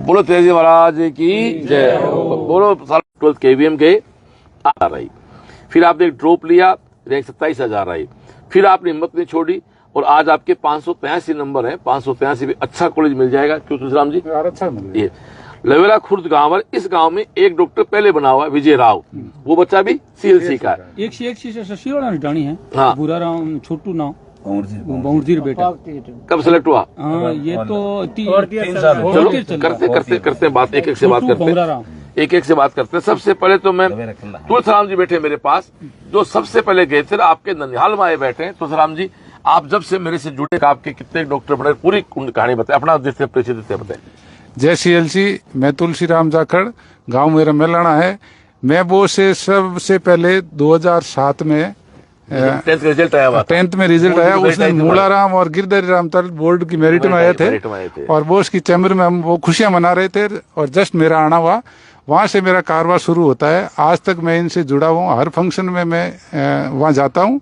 बोलो तेजी महाराज की जय। बोलो 12th KVM के आ रही। फिर आपने एक ड्रॉप लिया, रैंक 27,000 आई। फिर आपने हिम्मत नहीं छोड़ी और आज आपके 583 नंबर है। 583 भी अच्छा कॉलेज मिल जाएगा। क्यों तुलसीराम जी? अच्छा मिल ये लवेरा खुर्द गांव है। इस गांव में एक डॉक्टर पहले बना हुआ है, विजय राव। वो बच्चा भी CLC का है। एक से शशि वाला निटानी है। हाँ। बुरा राम छोटू नाम बाउंड्री बेटा कब सेलेक्ट हुआ? हाँ, ये तो 3 साल। चलो करते बात, एक एक से बात करते हैं, एक से बात करते हैं। सबसे पहले तो मैं तुलसीराम जी बैठे मेरे पास, जो सबसे पहले गए थे आपके ननिहाल में आए बैठे हैं। तुलसीराम जी, आप जब से मेरे से जुड़े आपके कितने डॉक्टर बने, पूरी कहानी बताए, अपना जिससे परिचय देते बताए। जय CLC। मैं तुलसीराम जाखड़, गांव मेरा मेलाना है। मैं वो से सबसे पहले 2007 में 10th रिजल्ट आया हुआ था। 10th में रिजल्ट आया। उसमें मूलाराम और गिरधरी राम तल बोर्ड की मेरिट में आए थे और वो उसकी चैम्बर में हम वो खुशियां मना रहे थे और जस्ट मेरा आना हुआ। वहां से मेरा कारवार शुरू होता है। आज तक मैं इनसे जुड़ा हूँ। हर फंक्शन में मैं वहां जाता हूँ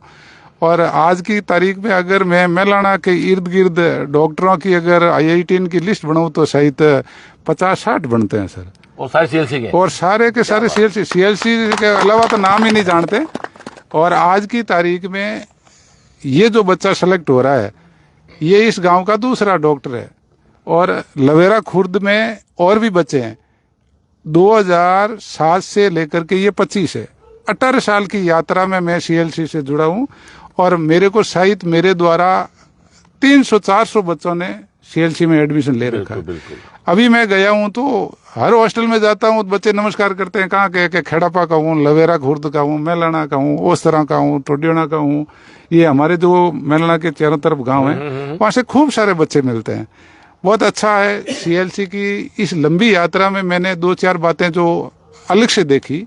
और आज की तारीख में अगर मैं मेलाना के इर्द गिर्द डॉक्टरों की अगर IIT की लिस्ट बनाऊं तो शायद 50-60 बनते हैं सर। और सारे CLC के, और सारे के सारे CLC के अलावा तो नाम ही नहीं जानते। और आज की तारीख में ये जो बच्चा सेलेक्ट हो रहा है, ये इस गांव का दूसरा डॉक्टर है। और लवेरा खुर्द में और भी बच्चे हैं। 2007 से लेकर के ये 25 है। 18 साल की यात्रा में मैं CLC से जुड़ा हूं और मेरे को शायद मेरे द्वारा 300-400 बच्चों ने CLC में एडमिशन ले रखा है। अभी मैं गया हूं तो हर हॉस्टल में जाता हूं, बच्चे नमस्कार करते हैं। कहाँ के खेड़ापा का हूँ, लवेरा खुर्द का हूँ, मेलाना का हूँ, उस तरह का हूँ, टोडियोना का हूँ। ये हमारे जो मेलाना के चारों तरफ गांव है, वहां से खूब सारे बच्चे मिलते हैं। बहुत अच्छा है। CLC की इस लंबी यात्रा में मैंने 2-4 बातें जो अलग से देखी,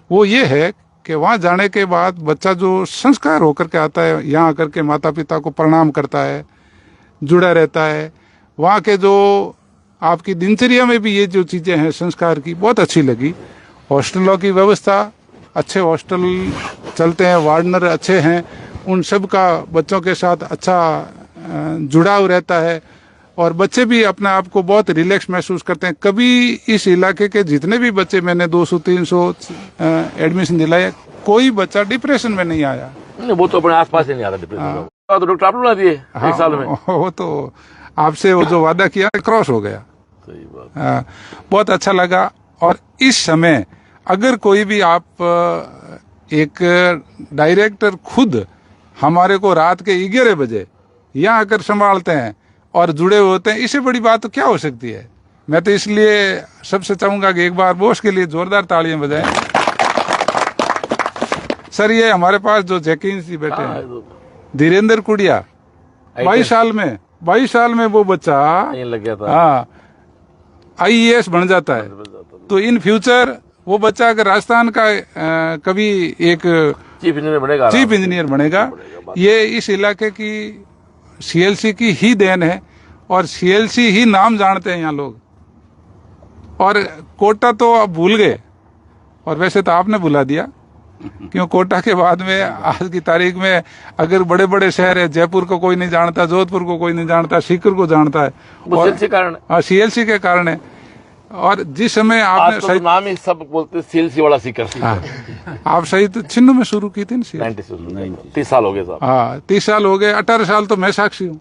वो ये है कि वहां जाने के बाद बच्चा जो संस्कार होकर के आता है, यहाँ आकर के माता पिता को प्रणाम करता है, जुड़ा रहता है। वहाँ के जो आपकी दिनचर्या में भी ये जो चीजें हैं संस्कार की, बहुत अच्छी लगी। हॉस्टलों की व्यवस्था, अच्छे हॉस्टल चलते हैं, वार्डनर अच्छे हैं, उन सब का बच्चों के साथ अच्छा जुड़ाव रहता है और बच्चे भी अपने आप को बहुत रिलैक्स महसूस करते हैं। कभी इस इलाके के जितने भी बच्चे मैंने 200-300 एडमिशन दिलाए, कोई बच्चा डिप्रेशन में नहीं आया। वो तो अपने आसपास ही नहीं आता डिप्रेशन। तो डॉक्टर आप बना दिए एक साल में। वो तो आपसे वो जो वादा किया क्रॉस हो गया। सही बात। बहुत अच्छा लगा। और इस समय अगर कोई भी आप एक डायरेक्टर खुद हमारे को रात के 11 बजे यहाँ आकर संभालते हैं और जुड़े हुए होते हैं, इससे बड़ी बात तो क्या हो सकती है। मैं तो इसलिए सबसे चाहूंगा कि एक बार बोस के लिए जोरदार तालियां बजाएं। सर, ये हमारे पास जो जैकिन जी बैठे हैं, धीरेन्द्र कुड़िया, 22 साल में वो बच्चा लग गया था। हाँ, IAS बन जाता है। तो इन फ्यूचर वो बच्चा अगर राजस्थान का कभी एक चीफ इंजीनियर बनेगा। ये इस इलाके की CLC की ही देन है और CLC ही नाम जानते हैं यहाँ लोग। और कोटा तो आप भूल गए, और वैसे तो आपने भुला दिया, क्यों कोटा के बाद में आज की तारीख में अगर बड़े बड़े शहर है, जयपुर को कोई नहीं जानता, जोधपुर को कोई नहीं जानता, सीकर को जानता है, और CLC के कारण है। और जिस समय आपने तो नाम ही सब बोलते CLC वाला सीकर। आप सही तो छिन्न में शुरू की थी ना, 30 साल हो गए साहब। हाँ, 30 साल हो गए। 18 साल तो मैं साक्षी हूँ।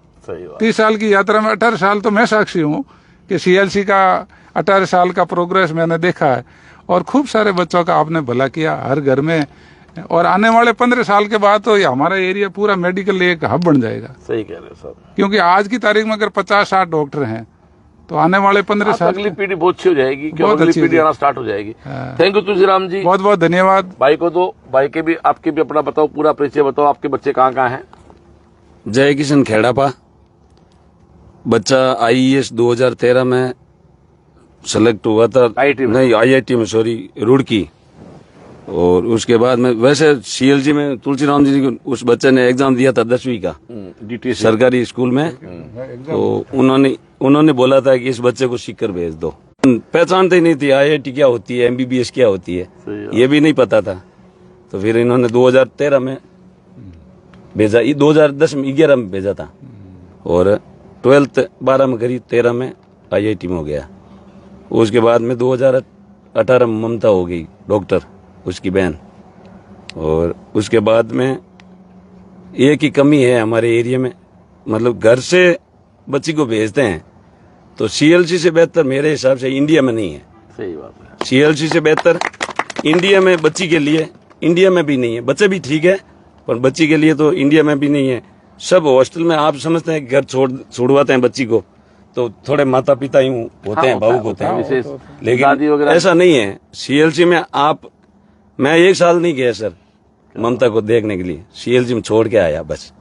30 साल की यात्रा में 18 साल तो मैं साक्षी हूँ कि CLC का 18 साल का प्रोग्रेस मैंने देखा है। और खूब सारे बच्चों का आपने भला किया हर घर में। और आने वाले 15 साल के बाद तो ये हमारा एरिया पूरा मेडिकल एक हब बन जाएगा। सही कह रहे हो साहब। क्योंकि आज की तारीख में अगर 50-60 डॉक्टर हैं तो आने वाले 15 साल अगली पीढ़ी बहुत अच्छी हो जाएगी, अगली पीढ़ी आना स्टार्ट हो जाएगी। थैंक यू तुलसीराम जी, बहुत बहुत धन्यवाद। भाई को दो, भाई के भी, आपके भी अपना बताओ, पूरा परिचय बताओ, आपके बच्चे कहाँ कहाँ हैं। जय किशन खेड़ापा, बच्चा IAS 2013 में सेलेक्ट हुआ था। IIT में सॉरी, रुड़की। और उसके बाद में वैसे CLC में तुलसीराम जी को उस बच्चे ने एग्जाम दिया था 10वीं का सरकारी स्कूल में। तो उन्होंने बोला था कि इस बच्चे को सीकर भेज दो। पहचानते ही नहीं थी IIT क्या होती है, MBBS क्या होती है, ये भी नहीं पता था। तो फिर इन्होंने 2013 में भेजा, 2010 में 11 में भेजा था और 12th 12 में करी, 13 में IIT में हो गया। उसके बाद में 2018 में ममता हो गई डॉक्टर, उसकी बहन। और उसके बाद में एक ही कमी है हमारे एरिया में, मतलब घर से बच्ची को भेजते हैं तो सीएलसी से बेहतर मेरे हिसाब से इंडिया में नहीं है। सही बात है। सीएलसी से बेहतर इंडिया में बच्ची के लिए इंडिया में भी नहीं है। बच्चे भी ठीक है पर बच्ची के लिए तो इंडिया में भी नहीं है। सब हॉस्टल में आप समझते हैं कि घर छोड़वाते हैं बच्ची को तो थोड़े माता पिता यूं होते हैं, भावुक होते हैं, विशेष दादी लेकिन वगैरह ऐसा नहीं है। सीएलसी में मैं 1 साल नहीं गया सर ममता को देखने के लिए, सीएलसी में छोड़ के आया बस।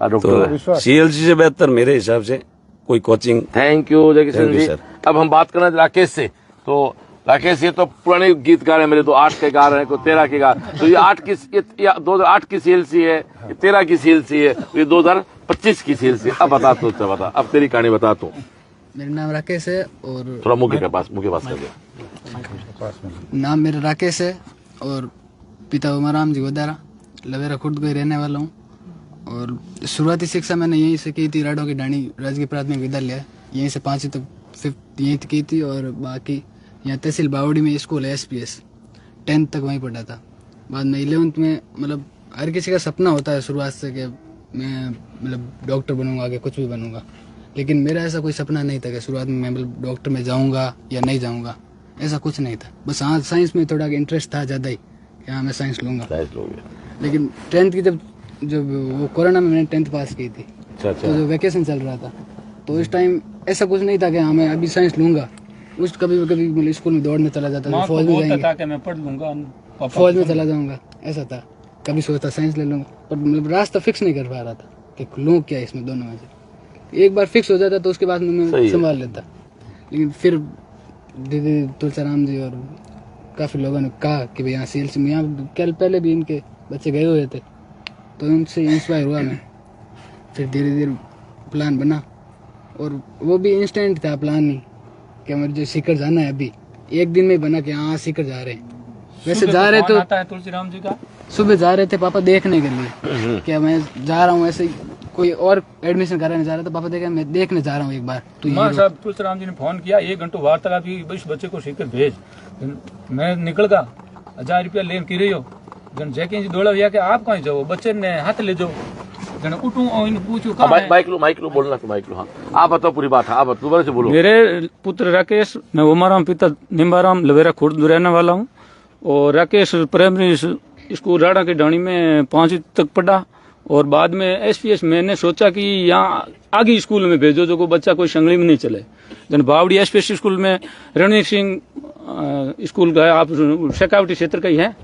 डॉक्टर तो सीएलसी से बेहतर मेरे हिसाब से कोई कोचिंग। थैंक यू जय Kishan Thank you, ji. sir. अब हम बात करना राकेश से। तो राकेश ये तो पुराने गीतकार है मेरे, तो 8 के गा रहे हैं, कोई 13 के गा। तो ये 2008 की सीएलसी है, ये 13 की सीएलसी है, ये 2025 की सीएलसी है। अब बता तो, बता अब तेरी कहानी बता तो। मेरा नाम राकेश है और थोड़ा मुंह के पास कर दे। नाम मेरा राकेश है और पिता उमाराम जी गोदारा, लवेरा खुर्द का ही रहने वाला हूँ। और शुरुआती शिक्षा मैंने यहीं से की थी, राडों की ढाणी राजकीय प्राथमिक विद्यालय, यहीं से 5वीं तक 5th यहीं की थी। और बाकी यहाँ तहसील बावड़ी में स्कूल है SPS, 10th तक वहीं पढ़ा था। बाद में 11th में मतलब हर किसी का सपना होता है शुरुआत से कि मैं मतलब डॉक्टर बनूंगा, आगे कुछ भी बनूंगा, लेकिन मेरा ऐसा कोई सपना नहीं था कि शुरुआत में मैं मतलब डॉक्टर में जाऊंगा या नहीं जाऊंगा, ऐसा कुछ नहीं था। बस हाँ साइंस में थोड़ा इंटरेस्ट था ज़्यादा ही कि हाँ मैं साइंस लूंगा। लेकिन 10th की जब वो कोरोना में मैंने 10th पास की थी, तो जो वैकेशन चल रहा था तो उस टाइम ऐसा कुछ नहीं था कि हाँ मैं अभी साइंस लूंगा। उस कभी मतलब स्कूल में दौड़ने चला जाता था, फौज में जाएंगे, मैं पढ़ लूंगा, फौज में चला जाऊंगा, ऐसा था। कभी सोचता साइंस ले लूंगा, पर मतलब रास्ता फिक्स नहीं कर पा रहा था कि लूँ क्या इसमें दोनों में से। एक बार फिक्स हो जाता तो उसके बाद मैं संभाल लेता। लेकिन फिर दीदी तुलसीराम जी और काफ़ी लोगों ने कहा कि भाई यहाँ सीएलसी में, यहाँ कल पहले भी इनके बच्चे गए हुए थे, तो उनसे इंस्पायर हुआ मैं। फिर धीरे धीरे प्लान बना और वो भी इंस्टेंट था प्लान ही कि हमारे जो सीकर जाना है अभी 1 दिन में ही बना कि हाँ सीकर जा रहे हैं। वैसे जा रहे तो तुलसीराम जी का सुबह जा रहे थे पापा देखने के लिए कि मैं जा रहा हूँ, ऐसे कोई और एडमिशन कराने जा रहा था, पापा देखा मैं देखने जा रहा हूँ एक बार। तो मां साहब तुलसीराम जी ने फोन किया, 1 घंटा वार्तालाप की, इस बच्चे को सीकर भेज। मैं निकल गया, 1000 रुपया लेन की रही हो। जन जैके जी दौड़ा भैया कि आप कहीं जाओ, बच्चे ने हाथ ले जाओ। जन उठूं और इनको पूछूं कहाँ है? माइक लो बोलना तो माइक लो। हाँ आप बताओ पूरी बात। हाँ आप दोबारा से बोलो। मेरे पुत्र राकेश, मैं उमाराम पिता निम्बाराम लवेरा खुर्द रहने वाला हूँ। और राकेश प्राइमरी स्कूल राडा की ढाणी में 5वीं तक पढ़ा और बाद में SPS मैंने सोचा कि यहाँ आगे स्कूल में भेजो जो को बच्चा कोई संगली में नहीं चले। जन बावड़ी SPS स्कूल में रणवीर सिंह स्कूल का, आप शेखावटी क्षेत्र का ही है,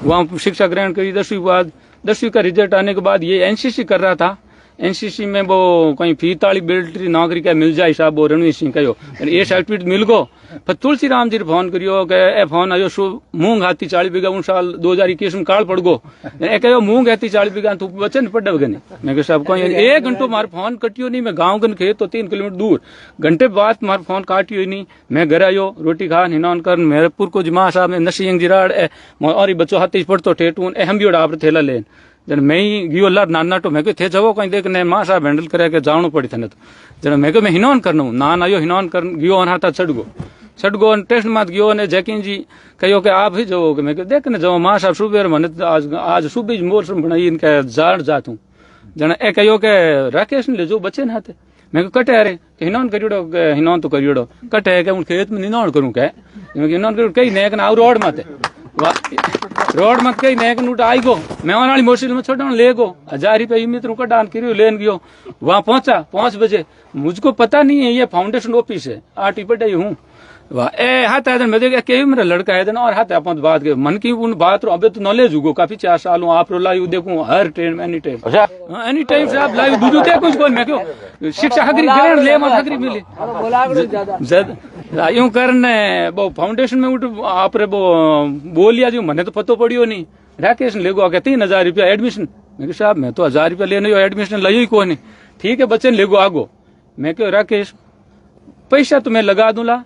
वहाँ शिक्षा ग्रहण करी। 10वीं बाद 10वीं का रिजल्ट आने के बाद ये NCC कर रहा था। NCC में वो कहीं फीताली मिलिट्री नौकरी का मिल जाए साहब, वो रणवीर सिंह कहो ये सर्टिफिकेट मिल गो। फिर तुलसीराम जी फोन करियो के ए फोन आयो सो मूंग हाथी 40 बीघा उन साल 2021 में काल पड़ गो। ए कहो मूंग हाथी 40 बीघा तू बचन पड़ गने। मैं साहब को 1 घंटो मार फोन कटियो नहीं, मैं गाँव गन खेत तो 3 किलोमीटर दूर, घंटे बाद मार फोन काटियो नहीं। मैं घर आयो रोटी खा हिनौन कर मेहरपुर को जमा साहब ने नसींग जिराड़ और बच्चों हाथी पड़तो ठेठून हम भी आप थेला लेन। जन मैं ही गयो लार नाना तो मैं थे जवो कहीं देख ने मां साहब हैंडल करे के जावणो पड़ी थने। तो जन मैं मैं हिनौन करनो नान आयो हिनौन कर गयो और हाथा छड़ गो टेस्ट मात गयो ने जैकिन जी कहो कि आप ही जाओ। मैं देख ने जाओ मां साहब सुबह मने आज सुबह मौसम बनाई इनके जाड़ जातू। जन ए कहो के राकेश ने ले जो बच्चे ने हाथे। मैं कटे अरे हिनौन करियोड़ो हिनौन तो करियोड़ो कटे के उन खेत में हिनौन करूं के हिनौन कर कई नेक ना रोड माते रोड मत कई नेक नूट आई गो। मैं वाली मोटरसाइकिल में छोड़ा ले गो 1000 रुपया इमित रुका डान करियो लेन गयो। वहां पहुंचा 5 बजे, मुझको पता नहीं है ये फाउंडेशन ऑफिस है, आटी पटाई हूँ। वाह ए हाथ आदन मैं देखा के मेरा लड़का है और हाथ अपन बात के मन की उन बात रो अबे तो नॉलेज हुगो काफी 4 साल हूँ आप रो लाइव देखूं हर ट्रेन में एनी टाइम से आप लाइव दूध दे कुछ मैं क्यों शिक्षा हगरी ग्रहण ले मत हगरी मिली यूं करने वो फाउंडेशन में उठ आप रे वो बोलिया जो मने तो पतो पड़ियो नहीं। राकेश ने ले गो 3000 रुपया एडमिशन। मैं साहब मैं तो 1000 रुपया लेने एडमिशन लियो ही को नहीं। ठीक है बच्चे ले गो आगो। मैं क्यों राकेश पैसा तो मैं लगा दूंला।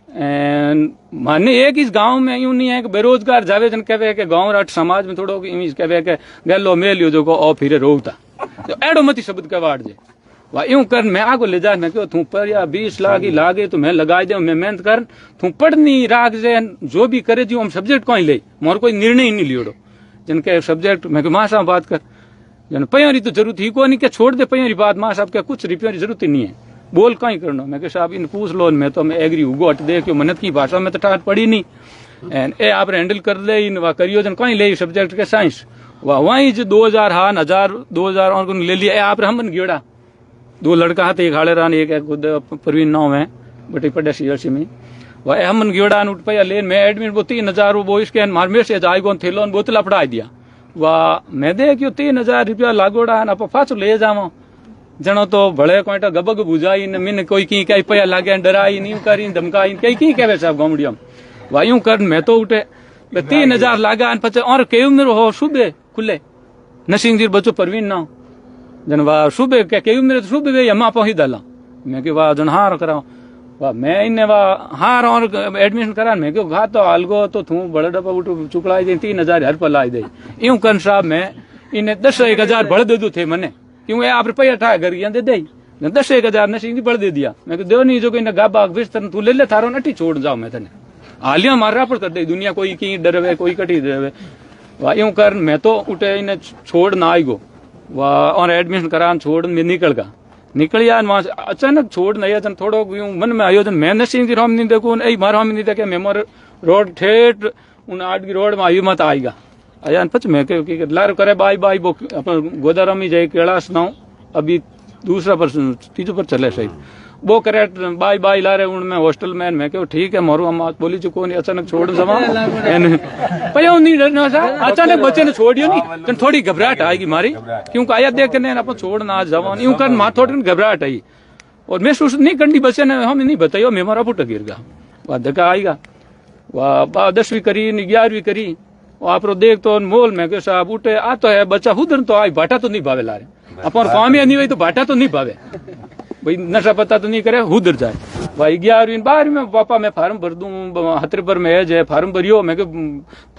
माने एक इस गांव में यूं नहीं है कि बेरोजगार जावे जन कहे कि गांव राट समाज में थोड़ो इमेज कहे कि गलो मेलियो जो को ओ फिरे रोता तो एडो मती शब्द के वाट जे वह यूं कर मैं आगो ले जा मैं क्यों तू पर या 20 लाख ही लागे तो मैं लगा दे मैं मेहनत कर तू पढ़नी राग से जो भी करे जो हम सब्जेक्ट कोई ले मोर कोई निर्णय ही नहीं लियोड़ो जिनके सब्जेक्ट मैं मां साहब बात कर जन पयोरी तो जरूरत ही को नहीं के छोड़ दे पयोरी बात मां साहब के कुछ रुपयों की जरूरत ही नहीं है बोल कहीं करना मैं साहब इन पूछ लो मैं तो मैं एग्री हुगो हट दे क्यों मनत की भाषा में तो ठाट पड़ी नहीं एंड ए आप हैंडल कर ले इन वा करियो जन कहीं ले सब्जेक्ट के साइंस वाह वहीं जो 2000 और ले लिया ए आप हमन गियोड़ा 2 लड़का हाथ एक हाड़े रान एक खुद प्रवीण नाम है बटे पड़े सीएलसी में वह हमन गियोड़ा उठ पाया लेन मैं एडमिट वो 3000 वो इसके मार मैसेज आई गो थेलो बोतला पढ़ा दिया वाह मैं देखियो 3000 रुपया लागोड़ा ना पाछो ले जावा जनो तो भले कोई गबग बुझाई न मिन कोई की कई पया लागे डराई नहीं करी धमकाई कई की कहवे साहब गामडियम वा यूं कर मैं तो उठे 3000 लागा पचे और केव मेरो हो सुबह खुले नसिंग जी बच्चो परवीन ना जन वाह सुबह के केव मेरे सुबह वे यमा पहुंच दला मैं के वाह जन हार कराओ वाह मैं इन्ने वाह हार और एडमिशन करा मैं के घा तो हालगो तो थू बड़े डब्बा उठ चुकलाई दे 3000 हर पर लाई दे यूं कर साहब मैं इन्हें 10-1000 बढ़ दे दो थे मने क्यों आप रुपया ठा कर दे दे 10-1000 नसिंग जी बढ़ दे दिया मैं के दो नहीं जो कोई गाबा बिस्तर तू ले ले थारो नटी छोड़ जाओ मैं तने हालिया मारा पर कर दे दुनिया कोई की डरवे कोई कटी डरवे वाह यूं कर मैं तो उठे इन्हें छोड़ ना आई गो वाह और एडमिशन करा छोड़ में निकल यार वहां अचानक छोड़ नहीं अचन थोड़ो यूं मन में आयोजन मैं नसिंग जी राम नहीं देखो ए मार हम नहीं देखे मेमोर रोड ठेठ उन आठ की रोड में आयु मत आएगा अयान पच मैं के लार करे बाय बाय वो अपन गोदारा में जाए कैलाश ना अभी दूसरा पर तीसरे पर चले सही वो करे बाय बाय ला रहे उनमें हॉस्टल में मैं क्यों ठीक है मोरू हम बोली चुको नहीं अचानक छोड़ जमा पयो नहीं डरना सा अचानक बच्चे ने छोड़ियो नहीं तो थोड़ी घबराहट आएगी मारी क्योंकि आया देख के अपन छोड़ ना जवान यूं कर मां थोड़ी घबराहट आई और मैं सोच नहीं करनी बच्चे ने हम नहीं बताइयो मैं मारा पुट गिर गया वह धक्का आएगा वह 10वीं करी 11वीं करी आप देख तो मोल में के साहब उठे आ तो है बच्चा हुदर तो आई भाटा तो नहीं भावे ला रहे अपन काम नहीं हुई तो भाटा तो नहीं भावे भाई नशा पता तो नहीं करे हुदर जाए भाई 11वीं 12वीं में पापा मैं फार्म भर दूं 70 पर में है फार्म भरियो मैं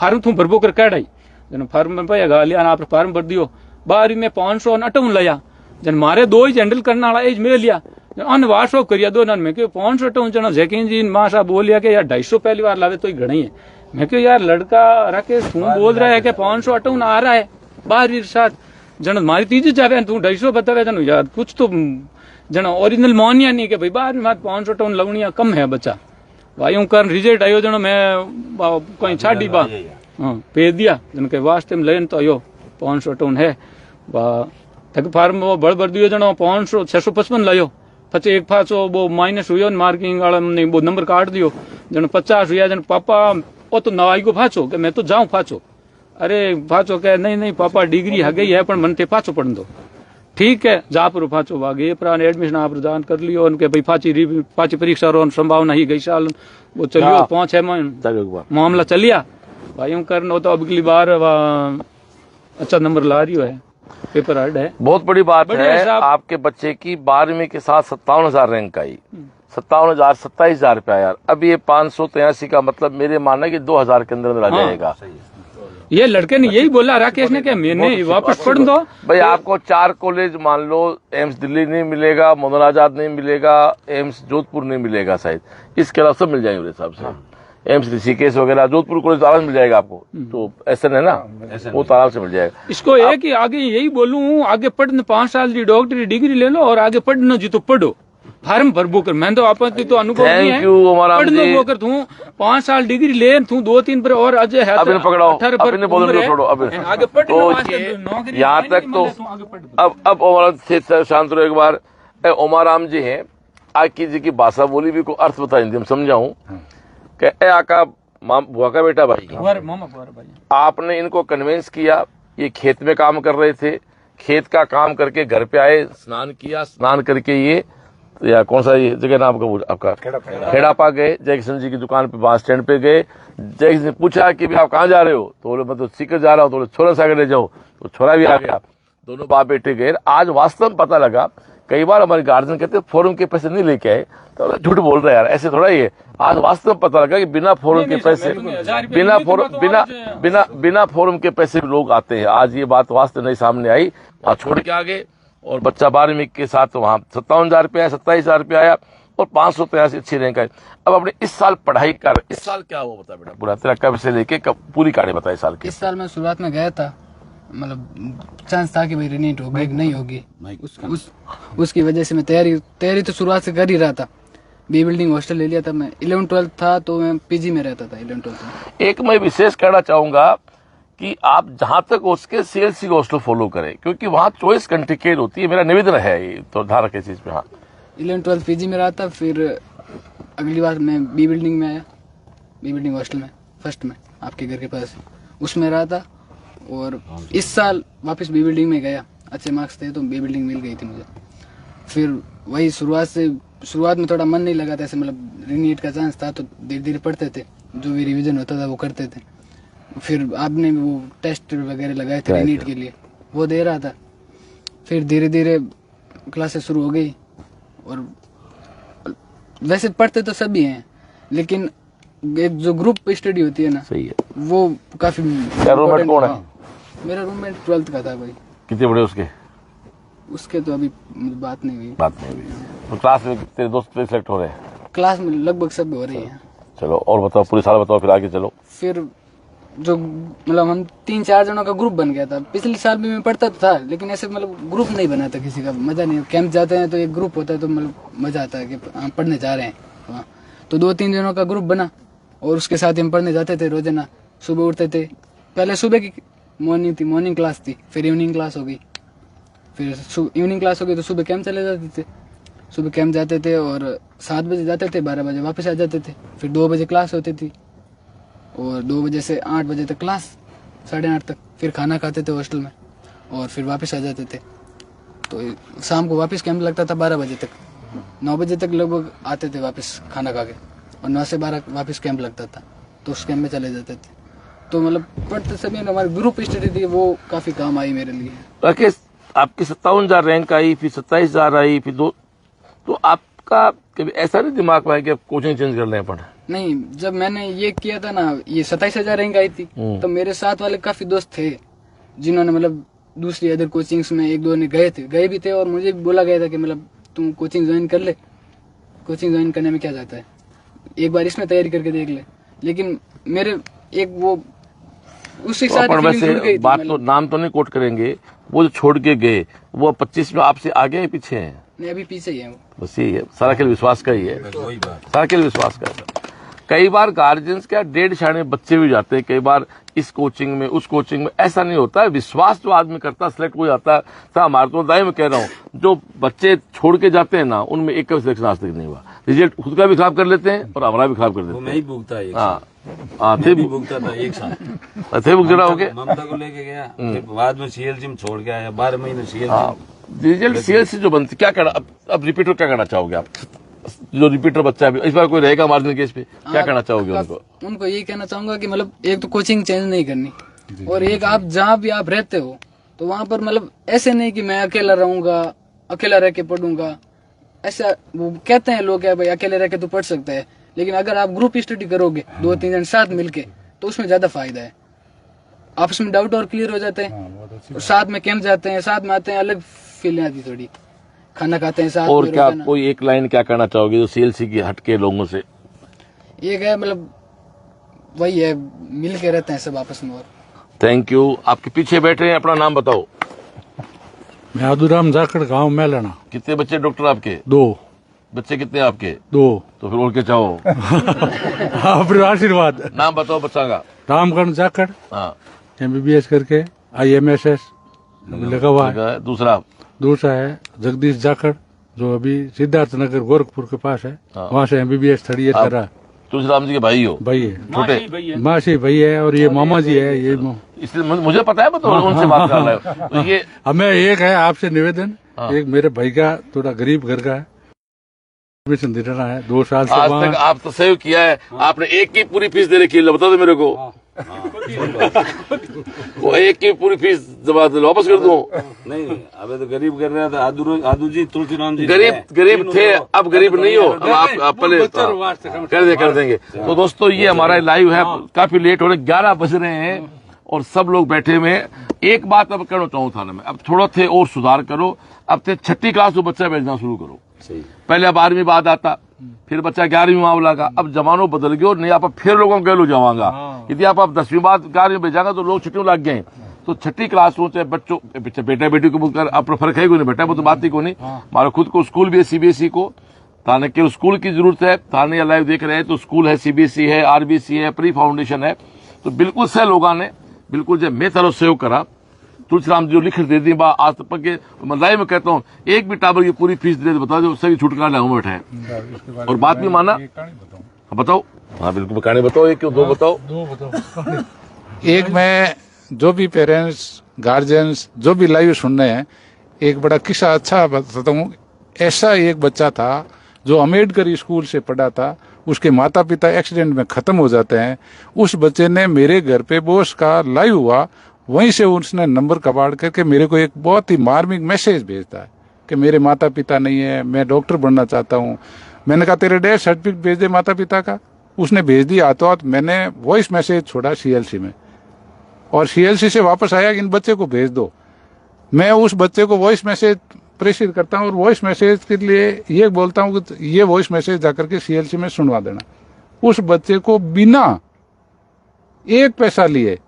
फार्म तू भरबो कर काढ़ाई जन फार्म में पाया गा लिया आप फार्म भर दियो 12वीं में 558 लिया जन मारे 2 ही हैंडल करने वाला एज में लिया अन वाशो करिया दो नन में 558 जन जैकिन जी मां साहब बोलिया कि यार 250 पहली बार लावे तो ही घणी है मैं क्यों यार लड़का राकेश तू बोल रहा है कि 558 आ रहा है 12वीं साथ जन मारी तीजी जावे तू 250 बतावे जन यार कुछ तो जन ओरिजिनल मानिया नहीं कि भाई 12वीं मात 558 लगनिया कम है बच्चा वायु कर रिजल्ट आयो जन मैं कहीं छाड़ी बा हां भेज दिया जन के वास्ते में लेन तो आयो 558 है तक फार्म वो बड़ भर दियो जन 500 655 लायो पचे एक फाचो वो माइनस हुयो मार्किंग वाला ने वो नंबर काट दियो जन 50 हुआ जन पापा ओ तो नवाई को फाचो कि मैं तो जाऊं फाचो अरे फाचो कहे नहीं पापा डिग्री है गई है पर मन ते फाचो पढ़ दो ठीक है जा पर फाचो वागे प्राण एडमिशन आप जान कर लियो उनके भाई पाची परीक्षा रो संभावना ही गई साल वो चलियो 5-6 महीने मामला चलिया भाई यूं करनो तो अगली बार अच्छा नंबर ला रही है पेपर हार्ड है बहुत बड़ी बात है आपके बच्चे की 12वीं के साथ 57,000 रैंक आई 57,000 27,000 रुपया यार अब ये 583 का मतलब मेरे मानना कि 2,000 के अंदर आ जाएगा ये लड़के ने यही बोला राकेश ने कि मैंने वापस पढ़ दो भाई आपको 4 कॉलेज मान लो एम्स दिल्ली नहीं मिलेगा मौलाना आजाद नहीं मिलेगा एम्स जोधपुर नहीं मिलेगा शायद इसके अलावा सब मिल जाएंगे मेरे हिसाब से एम्स ऋषिकेश वगैरह जोधपुर कॉलेज आराम मिल जाएगा आपको तो ऐसा है ना वो तो आराम से मिल जाएगा इसको एक ही आगे यही बोलूं आगे पढ़ने 5 साल की डॉक्टरी डिग्री ले लो और आगे पढ़ना जी तो पढ़ो फार्म भरबो कर मैं तो आपत्ति तो अनुभव नहीं है पढ़ने वो कर तू 5 साल डिग्री ले तू 2-3 पर और अजय है अब पकड़ो अपने बोलो छोड़ो अब आगे पढ़ तो यहाँ तक तो अब हमारा शांत रहो एक बार ओमाराम जी हैं आकी जी की भाषा बोली भी को अर्थ बता हम समझाऊं कि आका बुआ का बेटा भाई आपने इनको कन्विंस किया ये खेत में काम कर रहे थे खेत का काम करके घर पे आए स्नान किया स्नान करके ये या कौन सा ये जगह नाम आपका खेड़ापा गए जय किशन जी की दुकान पे बस स्टैंड पे गए जय किशन ने पूछा कि भी आप कहाँ जा रहे हो तो बोले मैं तो सीकर जा रहा हूँ तो बोले छोरा सागर ले जाओ तो छोरा भी आ गया दोनों बाप बेटे गए आज वास्तव में पता लगा कई बार हमारे गार्जियन कहते फोरम के पैसे नहीं लेके आए तो झूठ बोल रहे यार ऐसे थोड़ा ही है आज वास्तव में पता लगा कि बिना फोरम के पैसे बिना फोरम के पैसे भी लोग आते हैं आज ये बात वास्तव नहीं सामने आई और छोड़ के आगे और बच्चा 12वीं के साथ वहाँ 57,000 रुपया, 27,000 रुपया आया और 583 अच्छी रैंक आई। अब अपने इस साल पढ़ाई कर, इस साल क्या हुआ बता बेटा पूरा तेरा, कब से लेके कब पूरी कहानी बता इस साल की। इस साल मैं शुरुआत में गया था, मतलब चांस था कि भाई रिनीट होगी कि नहीं होगी, उसकी वजह से मैं तैयारी तो शुरुआत से कर ही रहा था। बी बिल्डिंग हॉस्टल ले लिया था मैं, 11-12 था तो मैं पीजी में रहता था 11-12 में। एक मैं विशेष कहना चाहूंगा कि आप जहां तक हो सके सीएलसी को हॉस्टल फॉलो करें, क्योंकि वहां चॉइस कंटिकेट होती है, मेरा निवेदन है ये, तो ध्यान रखें इस चीज पे। हाँ 11-12 पीजी में रहा था, फिर अगली बार मैं बी बिल्डिंग में आया, बी बिल्डिंग हॉस्टल में फर्स्ट में आपके घर के पास, उसमें रहा था। और इस साल वापस बी बिल्डिंग में गया, अच्छे मार्क्स थे तो बी बिल्डिंग मिल गई थी मुझे। फिर वही शुरुआत में थोड़ा मन नहीं लगा था, ऐसे मतलब रीनीट का चांस था तो धीरे धीरे पढ़ते थे, जो भी रिवीजन होता था वो करते थे। फिर आपने वो टेस्ट वगैरह लगाए थे रीनीट के लिए, वो दे रहा था। फिर धीरे धीरे क्लासेस शुरू हो गई, और वैसे पढ़ते तो सभी हैं, लेकिन एक जो ग्रुप स्टडी होती है ना, सही है, वो काफी। रूममेट कौन है? मेरा रूममेट 12th का था भाई। कितने बड़े उसके? उसके तो अभी बात नहीं हुई। तो क्लास में तेरे दोस्त सिलेक्ट हो रहे हैं? क्लास में लगभग सब हो रही है। चलो और बताओ, पूरी साल बताओ, फिर आगे चलो। फिर जो मतलब हम 3-4 जनों का ग्रुप बन गया था। पिछले साल भी मैं पढ़ता था, लेकिन ऐसे मतलब ग्रुप नहीं बना था किसी का, मजा नहीं। कैंप जाते हैं तो एक ग्रुप होता है तो मतलब मजा आता है कि हम पढ़ने जा रहे हैं वहाँ। तो 2-3 जनों का ग्रुप बना और उसके साथ हम पढ़ने जाते थे रोजाना। सुबह उठते थे, पहले सुबह की मॉर्निंग क्लास थी, फिर इवनिंग क्लास हो गई, फिर इवनिंग क्लास हो गई तो सुबह कैंप चले जाते थे। सुबह कैंप जाते थे और 7 बजे जाते थे, 12 बजे वापस आ जाते थे। फिर 2 बजे क्लास होती थी और 2 बजे से 8 बजे तक क्लास, 8:30 तक। फिर खाना खाते थे हॉस्टल में और फिर वापस आ जाते थे। तो शाम को वापस कैंप लगता था 12 बजे तक, 9 बजे तक लगभग आते थे वापस खाना खा के, और 9 से 12 वापस कैंप लगता था, तो उस कैंप में चले जाते थे। तो मतलब पढ़ते समय हमारी ग्रुप स्टडी थी, वो काफी काम आई मेरे लिए। राकेश, आपकी 57,000 रैंक आई, फिर 27,000 आई, फिर 2, तो आपका कभी ऐसा नहीं दिमाग में आया कि आप कोचिंग चेंज कर लें? पढ़े नहीं, जब मैंने ये किया था ना, ये 27,000 रैंक आई थी, तो मेरे साथ वाले काफी दोस्त थे जिन्होंने मतलब दूसरी अदर कोचिंग्स में 1-2 ने गए भी थे, और मुझे भी बोला गया था कि मतलब तुम कोचिंग ज्वाइन कर ले, कोचिंग ज्वाइन करने में क्या जाता है, एक बार इसमें तैयारी करके देख ले। लेकिन मेरे एक वो उसके साथ वैसे बात तो नाम तो नहीं कोट करेंगे, वो जो छोड़ के गए वो 25 में आपसे आगे हैं पीछे हैं? नहीं, अभी पीछे ही है वो। बस यही है, सारा खेल विश्वास का ही है, सारा खेल विश्वास का है। कई बार गार्जियंस क्या 1.5 शाणे बच्चे भी जाते हैं, कई बार इस कोचिंग में उस कोचिंग में, ऐसा नहीं होता है। विश्वास जो आदमी करता है सिलेक्ट हो जाता है। तो हमारे तो दाई में कह रहा हूँ, जो बच्चे छोड़ के जाते हैं ना, उनमें एक का सिलेक्शन आज तक नहीं हुआ। रिजल्ट खुद का भी खराब कर लेते हैं और हमारा भी खराब कर देते हैं। मैं ही भुगता है। हाँ थे भुगता था एक साल, थे भुगता हो गए। ममता को लेके गया, फिर बाद में सीएलसी में छोड़ के आया, 12 महीने सीएलसी। रिजल्ट सीएलसी जो बनती, क्या कहना अब रिपीटर क्या कहना चाहोगे आप? जो रिपीटर बच्चा है, इस बार कोई रहेगा मार्जिन केस पे, क्या कहना चाहोगे उनको यही कहना चाहूंगा कि मतलब एक तो कोचिंग चेंज नहीं करनी, और एक आप जहाँ भी आप रहते हो तो वहां पर मतलब ऐसे नहीं कि मैं अकेला रहूंगा, अकेला रह के पढ़ूंगा। ऐसा वो कहते हैं लोग, क्या भाई अकेले रह के तो पढ़ सकते हैं, लेकिन अगर आप ग्रुप स्टडी करोगे 2-3 जन साथ मिलके, तो उसमें ज्यादा फायदा है। आपस में डाउट और क्लियर हो जाते हैं, साथ में कैंप जाते हैं, साथ में आते हैं, अलग फीलिंग आती थोड़ी, खाना खाते हैं साथ। और क्या कोई एक लाइन क्या कहना चाहोगे जो सीएलसी की हटके लोगों से? एक है मतलब वही है, मिल के रहते हैं सब आपस में। और थैंक यू। आपके पीछे बैठे हैं, अपना नाम बताओ। मैं आदुराम जाखड़, गांव मैलाना। कितने बच्चे डॉक्टर आपके? 2 बच्चे कितने आपके? 2। तो फिर और क्या चाहो? अपने आशीर्वाद। नाम बताओ बच्चा का। रामकरण जाखड़, हाँ, MBBS करके IMSS लगा हुआ है। दूसरा है जगदीश जाखड़, जो अभी सिद्धार्थ नगर गोरखपुर के पास है, वहाँ से MBBS 3rd ईयर कर रहा है। तुलसीराम जी के भाई हो? भाई है, छोटे मासी भाई है, और ये मामा जी है। ये इसलिए मुझे पता है, बताओ उनसे बात कर रहे हो। तो ये हमें एक है आपसे निवेदन, एक मेरे भाई का थोड़ा गरीब घर का है, एडमिशन दिलाना है 2 साल से। आज तक आप तो सहयोग किया है, आपने एक की पूरी फीस दे रखी है, बता दो मेरे को। वो एक की पूरी फीस जमा वापस कर दूं? नहीं, अबे तो गरीब कर रहा था। आदू जी, तुलसीराम जी गरीब थे, अब गरीब नहीं हो। अब आप पहले कर देंगे। तो दोस्तों, ये हमारा लाइव है, काफी लेट हो रहे, 11 बज रहे हैं और सब लोग बैठे हुए हैं। एक बात अब कहना चाहूँ थाने में, अब थोड़ा थे और सुधार करो। अब ते 6ठी क्लास को बच्चा भेजना शुरू करो। पहले अब 12वीं बाद आता, फिर बच्चा 11वीं मामला का। अब जमानो बदल गयो, नहीं आप फिर लोगों को कह लो जावांगा। यदि आप 10वीं बाद 11वीं भेजागा तो लोग छुट्टियों लग गए। तो 6ठी क्लास हो चाहे बच्चों बेटा बेटी को बोलकर अपना फर्क है कोई नहीं बेटा, वो तो बात ही को नहीं। हमारा खुद को स्कूल भी है CBSE को, थाने के स्कूल की जरूरत है। थाने या लाइव देख रहे हैं तो स्कूल है, CBSE है, RBC है, प्री फाउंडेशन है। तो बिल्कुल से लोगों ने बिल्कुल जब मैं तरह सहयोग करा, तुलसीराम जी जो लिख दे दी आज तक के लाइव में कहता हूँ, एक भी टाबर की पूरी फीस दे बता दो, सभी छुटकारा लाऊं बैठे हैं। और बात भी माना, बताओ। हाँ बिल्कुल कहानी बताओ, एक क्यों दो बताओ। एक मैं जो भी पेरेंट्स गार्जियंस जो भी लाइव सुन रहे हैं, एक बड़ा किस्सा अच्छा बताता हूँ। ऐसा एक बच्चा था जो अम्बेडकर स्कूल से पढ़ा था, उसके माता पिता एक्सीडेंट में खत्म हो जाते हैं। उस बच्चे ने मेरे घर पे बोस का लाइव हुआ, वहीं से उसने नंबर कबाड़ करके मेरे को एक बहुत ही मार्मिक मैसेज भेजता है कि मेरे माता पिता नहीं है, मैं डॉक्टर बनना चाहता हूँ। मैंने कहा तेरे डेथ सर्टिफिकेट भेज दे माता पिता का। उसने भेज दिया हाथों हाथ। मैंने वॉइस मैसेज छोड़ा CLC में, और CLC से वापस आया कि इन बच्चे को भेज दो। मैं उस बच्चे को वॉइस मैसेज प्रेषित करता हूँ और वॉइस मैसेज के लिए ये बोलता हूँ कि ये वॉइस मैसेज जाकर के CLC में सुनवा देना। उस बच्चे को बिना एक पैसा लिए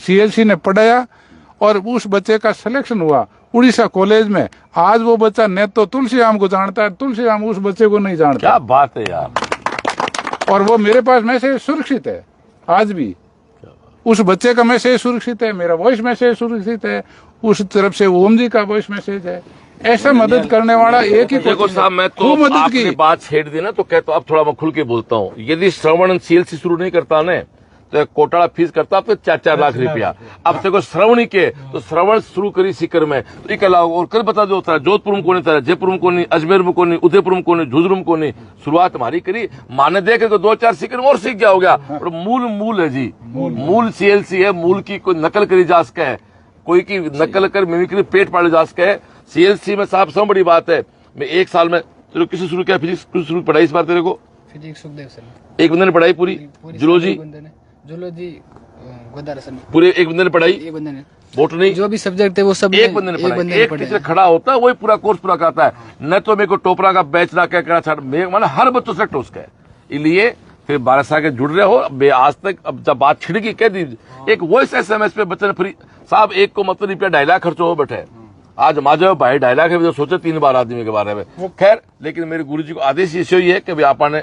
CLC ने पढ़ाया और उस बच्चे का सिलेक्शन हुआ उड़ीसा कॉलेज में। आज वो बच्चा न तो तुलसीराम को जानता है, तुलसीराम उस बच्चे को नहीं जानता। क्या बात है यार। और वो मेरे पास मैसेज सुरक्षित है आज भी। उस बच्चे का मैसेज सुरक्षित है, मेरा वॉइस मैसेज सुरक्षित है, उस तरफ से ओम जी का वॉइस मैसेज है। ऐसा मदद करने वाला एक ही। देखो साहब, मैं तो आपने बात छेड़ दी ना, तो कहता हूँ अब थोड़ा मैं खुल के बोलता हूँ। यदि श्रवण CLC शुरू नहीं करता ना तो कोटाला फीस करता तो 4-4 लाख रुपया। अब देखो श्रवणी के तो श्रवण शुरू करी सीकर में तो एक अलावा और कर बता दो था जोधपुर में कोनी था, जयपुर में कोनी, अजमेर में कोनी, उदयपुर में कोनी, झुंझुनू में कोनी। शुरुआत हमारी करी, माने देख के 2-4 सीकर में और सीख गया हो गया। और मूल है जी, मूल CLC है। मूल की कोई नकल करी जा सके है, कोई की नकल कर मिमिक्री पेट पाले जा सके है। CLC में साहब सब बड़ी बात है। मैं 1 साल में तेरे किसी शुरू किया फिजिक्स शुरू पढ़ाई इस बार तेरे को? Physics Sukhdev sir. एक बंदे ने पढ़ाई पूरी? जूलॉजी गोदारा सर पूरे एक बंदे ने पढ़ाई? एक बंदे ने। बोटनी जो भी सब्जेक्ट है वो सब एक बंदे ने पढ़ाई। एक टीचर खड़ा होता है वही पूरा कोर्स पूरा करता है। न तो मेरे को टोपरा का बैच ना क्या छाड़, मैंने हर बच्चों से टोस्ट है। इसलिए फिर 12 साल के जुड़ रहे हो। आज तक अब जब बात छिड़की कह दीजिए, एक वॉइस SMS पे बच्चे ने फ्री साहब 1 को मतलब रुपया 2.5 लाख खर्च हो बैठे। आज माजो भाई 2.5 लाख है, सोचे 3 बार आदमी के बारे में। खैर, लेकिन मेरे गुरु जी को आदेश ये है कि आपने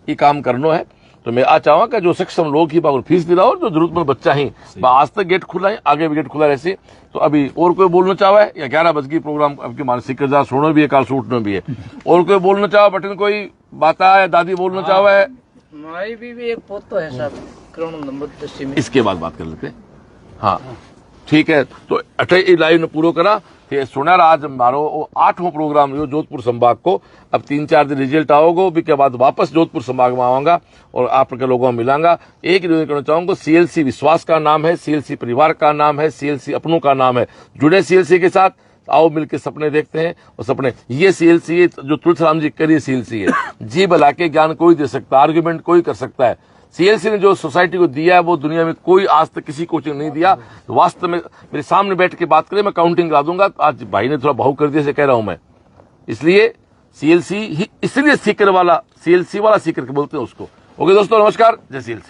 ये काम करना है। तो मैं आज चाहूंगा कि जो सक्षम लोग ही फीस दिलाओ और जो जरूरतमंद बच्चा ही आज तक गेट खुला है, आगे भी गेट खुला रहती। तो अभी और कोई बोलना चाहे या 11 बजे की प्रोग्राम आपकी मानसिक सोना भी है, काल सूटना भी है। और कोई बोलना चाहे बटन कोई बात है, दादी बोलना चाहे? हमारी भी एक पोतो है साहब, करोड़ नंबर में। इसके बाद बात कर लेते हैं। हाँ ठीक है, तो 28 लाइव ने पूरा करा। फिर सुना आज मारो 8वां प्रोग्राम जो जोधपुर संभाग को। अब 3-4 दिन रिजल्ट आओगे, भी के बाद वापस जोधपुर संभाग में आऊंगा और आप के लोगों में मिलांगा। एक निवेदन करना चाहूंगा, CLC विश्वास का नाम है, CLC परिवार का नाम है, CLC अपनों का नाम है। जुड़े CLC के साथ, आओ मिलकर सपने देखते हैं। और सपने ये CLC जो तुलसीराम जी करिए CLC है। जी भला के ज्ञान कोई दे सकता है, आर्ग्यूमेंट कोई कर सकता है। CLC ने जो सोसाइटी को दिया है वो दुनिया में कोई आज तक किसी कोचिंग नहीं दिया। वास्तव में मेरे सामने बैठ के बात करें, मैं काउंटिंग करा दूंगा। आज भाई ने थोड़ा भावुक कर दिया से कह रहा हूं मैं। इसलिए CLC ही इसलिए सीकर वाला, CLC वाला सीकर के बोलते हैं उसको। ओके दोस्तों, नमस्कार, जय CLC।